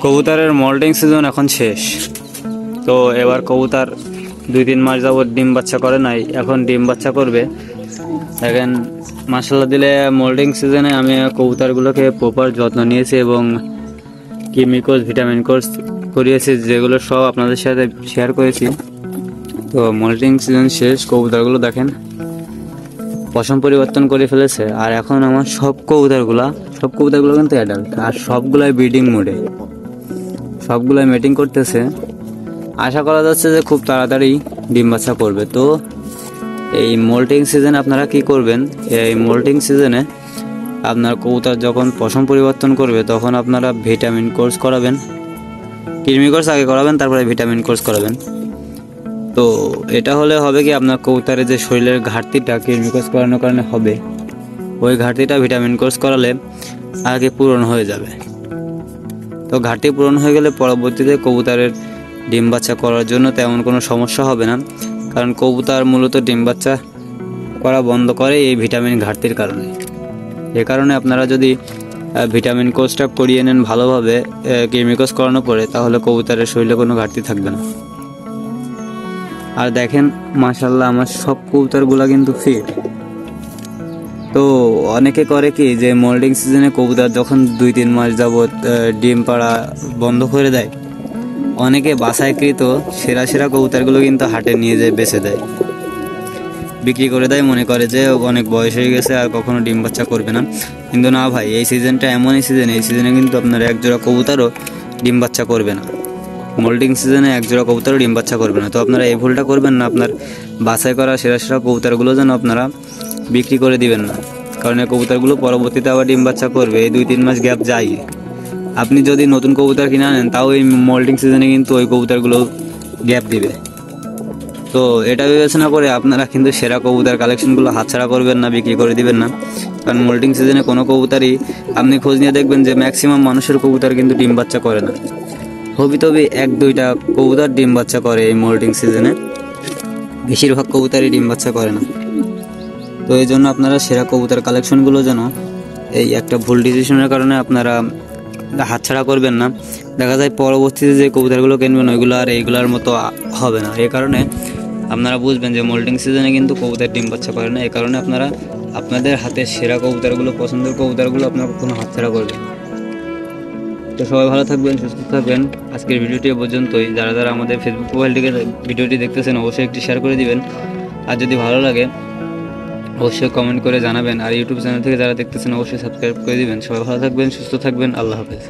কবুতরের moulting season এখন শেষ। তো এবার কবুতর 2-3 মাস যাবত ডিম বাচ্চা করে নাই, এখন ডিম বাচ্চা করবে। এখন মাশাআল্লাহ দিলে মল্টিং সিজনে আমি কবুতরগুলোকে প্রপার যত্ন নিয়েছি এবং কিমি কোর্স, ভিটামিন কোর্স করিয়েছি, যেগুলো সব আপনাদের সাথে শেয়ার করেছি। তো মল্টিং সিজন শেষ, কবুতরগুলো দেখেন পশম পরিবর্তন করে ফেলেছে। আর এখন আমার সব কবুতরগুলো কিন্তু অ্যাডাল্ট, আর সবগুলাই ব্রিডিং মোডে, সবগুলাই মেটিং করতেছে। আশা করা যাচ্ছে যে খুব তাড়াতাড়ি ডিম বাচ্চা করবে। তো এই মোল্টিং সিজনে আপনারা কি করবেন, এই মোল্টিং সিজনে আপনার কবুতর যখন পশম পরিবর্তন করবে তখন আপনারা ভিটামিন কোর্স করাবেন, কৃমি কোর্স আগে করাবেন, তারপরে ভিটামিন কোর্স করাবেন। তো এটা হলে হবে কি, আপনার কবুতরের যে শরীরের ঘাটতিটা কৃমি কোর্স করানোর কারণে হবে, ওই ঘাটতিটা ভিটামিন কোর্স করালে আগে পূরণ হয়ে যাবে। তো ঘাটতি পূরণ হয়ে গেলে পরবর্তীতে কবুতরের ডিম বাচ্চা করার জন্য তেমন কোনো সমস্যা হবে না, কারণ কবুতর মূলত ডিম বাচ্চা করা বন্ধ করে এই ভিটামিন ঘাটতির কারণে। এ কারণে আপনারা যদি ভিটামিন কোর্সটা করিয়ে নেন ভালোভাবে, কৃমি কোর্স করানোর পরে, তাহলে কবুতরের শরীরে কোনো ঘাটতি থাকবে না। আর দেখেন মাশাআল্লাহ আমার সব কবুতরগুলা কিন্তু ফিট। তো অনেকে করে কি যে মোল্ডিং সিজনে কবুতর যখন 2-3 মাস যাবত ডিম পাড়া বন্ধ করে দেয়, অনেকে বাছাইকৃত সেরা কবুতরগুলো কিন্তু হাটে নিয়ে যায় বেচে দেয়, বিক্রি করে দেয়, মনে করে যে অনেক বয়স হয়ে গেছে আর কখনো ডিম বাচ্চা করবে না। কিন্তু না ভাই, এই সিজনটা এমনই সিজন, এই সিজনে কিন্তু আপনার একজোড়া কবুতরও ডিম বাচ্চা করবে না। মোল্ডিং সিজনে একজোড়া কবুতরও ডিম বাচ্চা করবে না। তো আপনারা এই ভুলটা করবেন না, আপনার বাছাই করা সেরা কবুতরগুলো যেন আপনারা বিক্রি করে দিবেন না, কারণ এই কবুতরগুলো পরবর্তীতে আবার ডিম বাচ্চা করবে, এই 2-3 মাস গ্যাপ যায়। আপনি যদি নতুন কবুতর কিনে আনেন তাও এই মোল্ডিং সিজনে কিন্তু ওই কবুতরগুলো গ্যাপ দিবে। তো এটা বিবেচনা করে আপনারা কিন্তু সেরা কবুতর কালেকশনগুলো হাতছাড়া করবেন না, বিক্রি করে দিবেন না, কারণ মোল্টিং সিজনে কোনো কবুতরই আপনি খোঁজ নিয়ে দেখবেন যে ম্যাক্সিমাম মানুষের কবুতর কিন্তু ডিম বাচ্চা করে না। হবি 1-2টা কবুতর ডিম বাচ্চা করে এই মোল্টিং সিজনে, বেশিরভাগ কবুতরই ডিম বাচ্চা করে না। তো এই জন্য আপনারা সেরা কবুতর কালেকশনগুলো যেন এই একটা ভুল ডিসিশনের কারণে আপনারা হাতছাড়া করবেন না। দেখা যায় পরবর্তীতে যে কবুতরগুলো কিনবেন ওইগুলো আর এইগুলোর মতো হবে না। এই কারণে আপনারা বুঝবেন যে মোল্টিং সিজনে কিন্তু কবুতর ডিম বাচ্চা করে না। এই কারণে আপনারা আপনাদের হাতের সেরা কবুতরগুলো, পছন্দের কবুতরগুলো আপনারা কখনো হাতছাড়া করবেন। তো সবাই ভালো থাকবেন, সুস্থ থাকবেন। আজকের ভিডিওটি পর্যন্তই। যারা আমাদের ফেসবুক প্রোফাইল থেকে ভিডিওটি দেখতেছেন অবশ্যই একটি শেয়ার করে দিবেন, আর যদি ভালো লাগে অবশ্যই কমেন্ট করে জানাবেন। আর ইউটিউব চ্যানেল থেকে যারা দেখতেছেন অবশ্যই সাবস্ক্রাইব করে দিবেন। সবাই ভালো থাকবেন, সুস্থ থাকবেন। আল্লাহ হাফেজ।